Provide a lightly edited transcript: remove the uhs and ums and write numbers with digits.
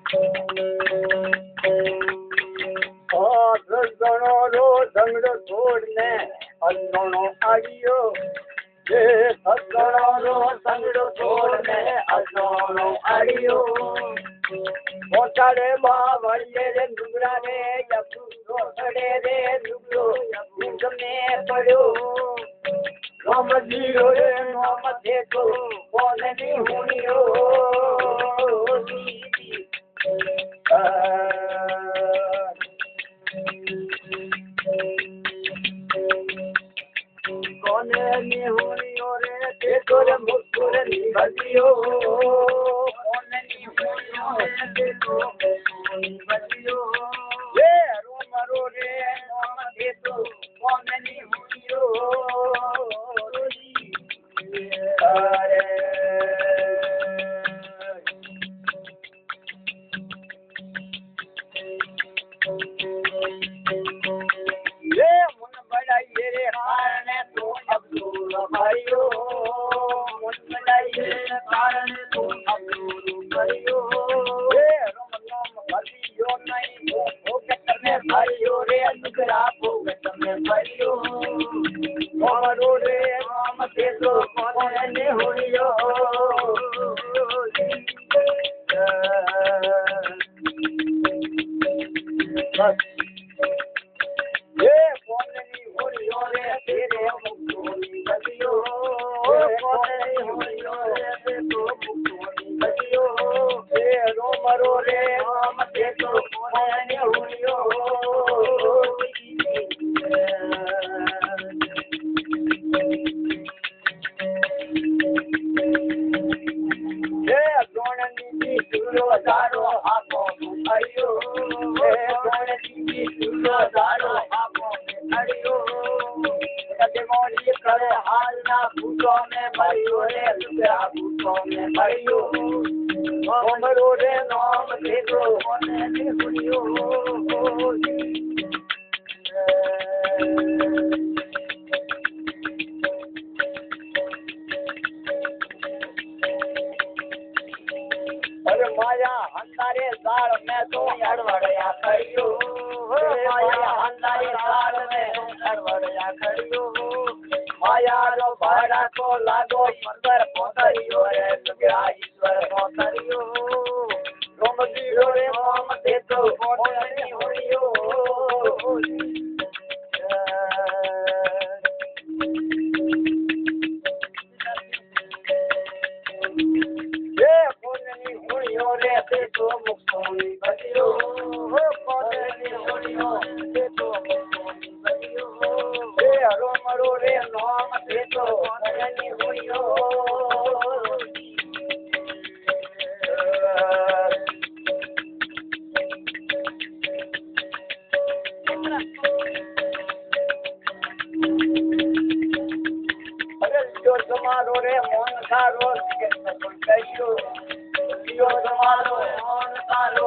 સગણો row સંગડો છોડને અસણો આવ્યો એ સગણો row સંગડો છોડને અસણો આવ્યો મોટાડે બાવળે રે ડુંગરા રે યપુરો સડે રે ડુંગરો યપુને પડ્યો રામ જીરો રે નામ દેતો કોને ની હુણિયો કોને ની હુણિયો રે દેતો રે મુસ્કુર ની બદિયો કોને ની હુણિયો રે દેતો ની બદિયો એ રોમરો રે નામ દેતો કોને ની હુણિયો તમારો મોન તારો